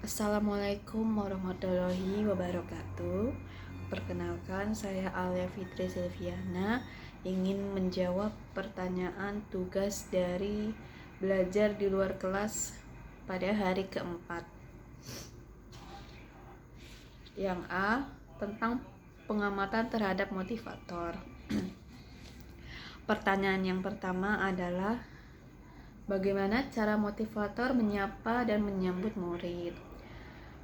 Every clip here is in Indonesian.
Assalamualaikum warahmatullahi wabarakatuh. Perkenalkan, saya Alia Fitri Silviana ingin menjawab pertanyaan tugas dari belajar di luar kelas pada hari keempat. Yang A, tentang pengamatan terhadap motivator. Pertanyaan yang pertama adalah bagaimana cara motivator menyapa dan menyambut murid?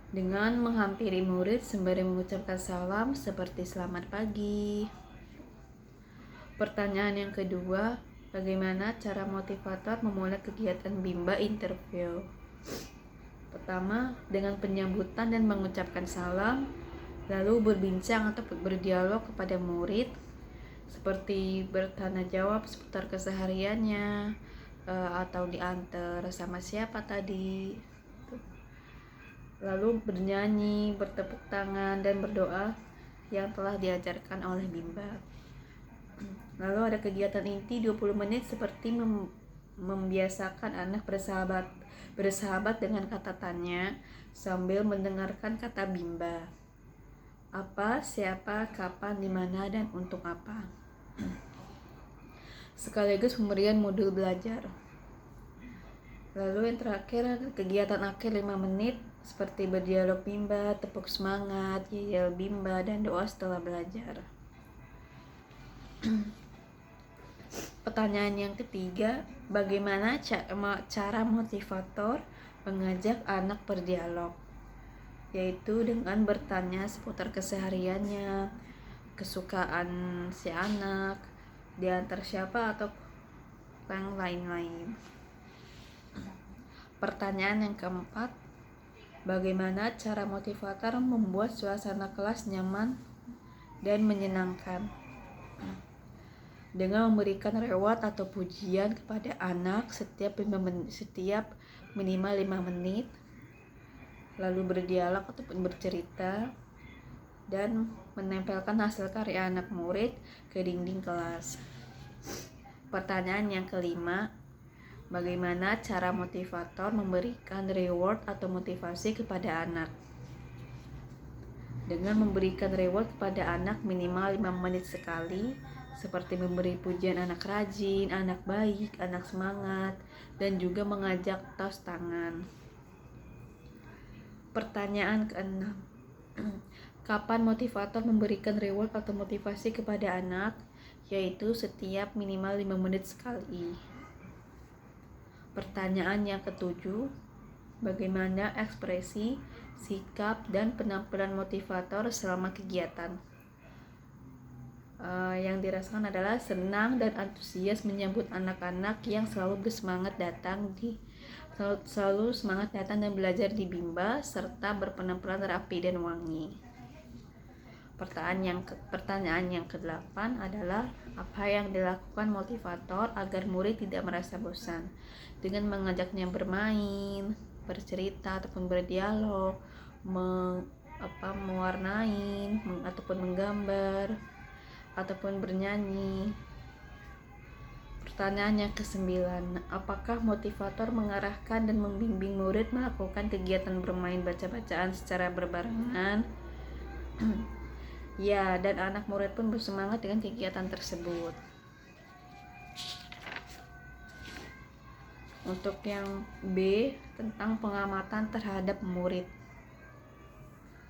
Dengan menghampiri murid sembari mengucapkan salam seperti selamat pagi. Pertanyaan yang kedua, bagaimana cara motivator memulai kegiatan Bimba interview? Pertama, dengan penyambutan dan mengucapkan salam, lalu berbincang atau berdialog kepada murid seperti bertanya jawab seputar kesehariannya, atau diantar sama siapa tadi, lalu bernyanyi, bertepuk tangan, dan berdoa yang telah diajarkan oleh Bimba. Lalu ada kegiatan inti 20 menit seperti membiasakan anak bersahabat dengan kata tanya sambil mendengarkan kata Bimba. Apa, siapa, kapan, di mana, dan untuk apa. Sekaligus pemberian modul belajar. Lalu yang terakhir, kegiatan akhir 5 menit seperti berdialog Bimba, tepuk semangat, yel Bimba, dan doa setelah belajar. Pertanyaan yang ketiga, bagaimana cara motivator mengajak anak berdialog? Yaitu dengan bertanya seputar kesehariannya, kesukaan si anak, diantar siapa atau yang lain-lain. Pertanyaan yang keempat, bagaimana cara motivator membuat suasana kelas nyaman dan menyenangkan? Dengan memberikan reward atau pujian kepada anak setiap minimal 5 menit, lalu berdialog ataupun bercerita, dan menempelkan hasil karya anak murid ke dinding kelas. Pertanyaan yang kelima, bagaimana cara motivator memberikan reward atau motivasi kepada anak? Dengan memberikan reward kepada anak minimal 5 menit sekali, seperti memberi pujian anak rajin, anak baik, anak semangat, dan juga mengajak tos tangan. Pertanyaan keenam, kapan motivator memberikan reward atau motivasi kepada anak? Yaitu setiap minimal 5 menit sekali. Pertanyaan yang ketujuh, bagaimana ekspresi, sikap, dan penampilan motivator selama kegiatan? Yang dirasakan adalah senang dan antusias menyambut anak-anak yang selalu semangat datang dan belajar di Bimba, serta berpenampilan rapi dan wangi. Pertanyaan yang ke-8 adalah apa yang dilakukan motivator agar murid tidak merasa bosan dengan mengajaknya bermain, bercerita ataupun berdialog, mewarnai ataupun menggambar ataupun bernyanyi. Pertanyaan yang ke-9, apakah motivator mengarahkan dan membimbing murid melakukan kegiatan bermain baca-bacaan secara berbarengan? Ya, dan anak murid pun bersemangat dengan kegiatan tersebut. Untuk yang B, tentang pengamatan terhadap murid.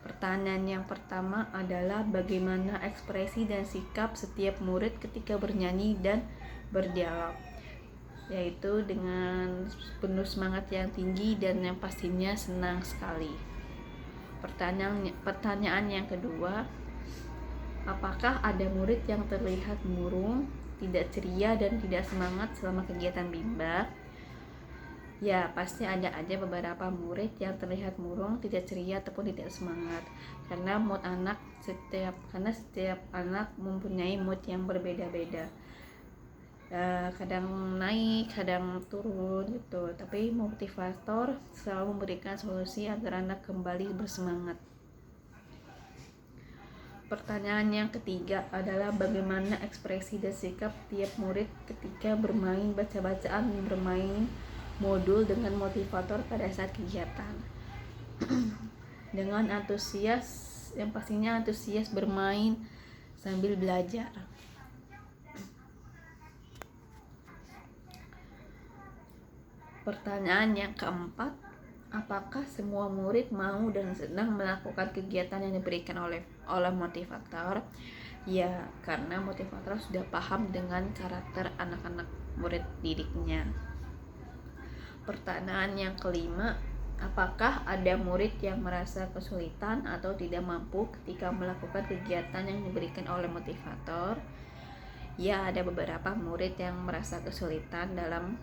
Pertanyaan yang pertama adalah bagaimana ekspresi dan sikap setiap murid ketika bernyanyi dan berdialog, yaitu dengan penuh semangat yang tinggi dan yang pastinya senang sekali. Pertanyaan yang kedua, apakah ada murid yang terlihat murung, tidak ceria, dan tidak semangat selama kegiatan Bimba? Ya, pasti ada aja beberapa murid yang terlihat murung, tidak ceria, ataupun tidak semangat. Karena setiap anak mempunyai mood yang berbeda-beda. Kadang naik, kadang turun gitu. Tapi motivator selalu memberikan solusi agar anak kembali bersemangat. Pertanyaan yang ketiga adalah bagaimana ekspresi dan sikap tiap murid ketika bermain baca-bacaan, bermain modul dengan motivator pada saat kegiatan. dengan yang pastinya antusias bermain sambil belajar. Pertanyaan yang keempat, apakah semua murid mau dan senang melakukan kegiatan yang diberikan oleh motivator? Ya, karena motivator sudah paham dengan karakter anak-anak murid didiknya. Pertanyaan yang kelima, apakah ada murid yang merasa kesulitan atau tidak mampu ketika melakukan kegiatan yang diberikan oleh motivator? Ya, ada beberapa murid yang merasa kesulitan dalam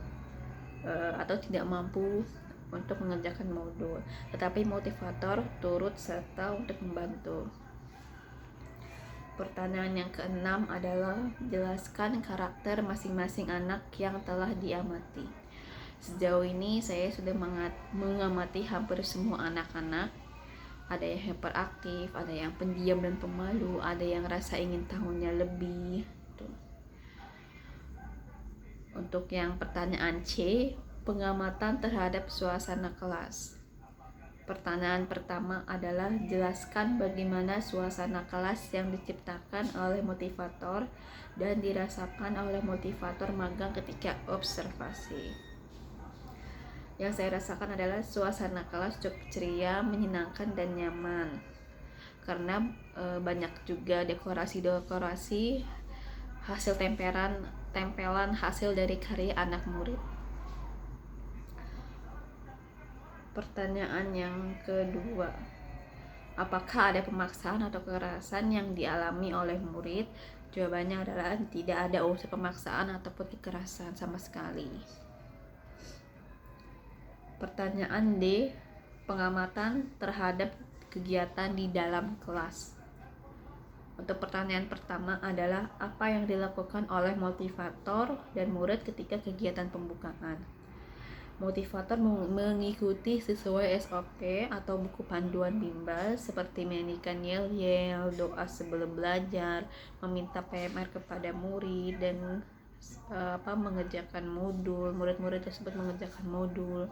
atau tidak mampu untuk mengerjakan modul, tetapi motivator turut serta untuk membantu. Pertanyaan yang keenam adalah jelaskan karakter masing-masing anak yang telah diamati. Sejauh ini saya sudah mengamati hampir semua anak-anak. Ada yang hiperaktif, ada yang pendiam dan pemalu, ada yang rasa ingin tahunya lebih. Untuk yang pertanyaan C, pengamatan terhadap suasana kelas. Pertanyaan pertama adalah jelaskan bagaimana suasana kelas yang diciptakan oleh motivator dan dirasakan oleh motivator magang ketika observasi. Yang saya rasakan adalah suasana kelas cukup ceria, menyenangkan dan nyaman. Karena banyak juga dekorasi-dekorasi hasil tempelan hasil dari karya anak murid. Pertanyaan yang kedua, apakah ada pemaksaan atau kekerasan yang dialami oleh murid? Jawabannya adalah tidak ada unsur pemaksaan ataupun kekerasan sama sekali. Pertanyaan D, pengamatan terhadap kegiatan di dalam kelas. Untuk pertanyaan pertama adalah apa yang dilakukan oleh motivator dan murid ketika kegiatan pembukaan. Motivator mengikuti sesuai SOP atau buku panduan bimbel seperti menyanyikan yel-yel, doa sebelum belajar, meminta PMR kepada murid dan mengerjakan modul, murid-murid tersebut mengerjakan modul.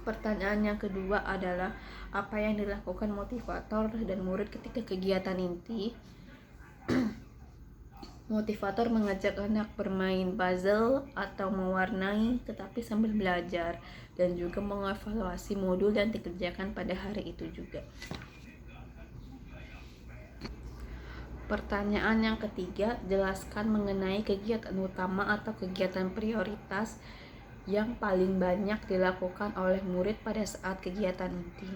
Pertanyaan yang kedua adalah apa yang dilakukan motivator dan murid ketika kegiatan inti. Motivator mengajak anak bermain puzzle atau mewarnai tetapi sambil belajar dan juga mengevaluasi modul yang dikerjakan pada hari itu juga. Pertanyaan yang ketiga, jelaskan mengenai kegiatan utama atau kegiatan prioritas yang paling banyak dilakukan oleh murid pada saat kegiatan inti.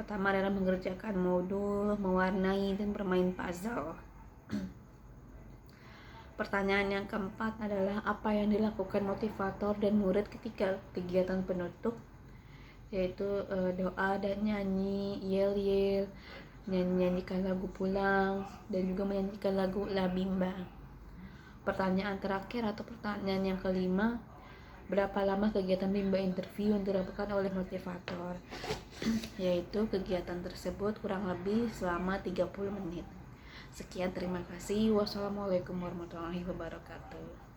Pertama adalah mengerjakan modul, mewarnai, dan bermain puzzle. Pertanyaan yang keempat adalah apa yang dilakukan motivator dan murid ketika kegiatan penutup, yaitu doa dan nyanyi, yel-yel, menyanyikan lagu pulang, dan juga menyanyikan lagu La Bimba. Pertanyaan terakhir atau pertanyaan yang kelima, berapa lama kegiatan bimba interview yang dilakukan oleh motivator? Yaitu kegiatan tersebut kurang lebih selama 30 menit. Sekian, terima kasih. Wassalamualaikum warahmatullahi wabarakatuh.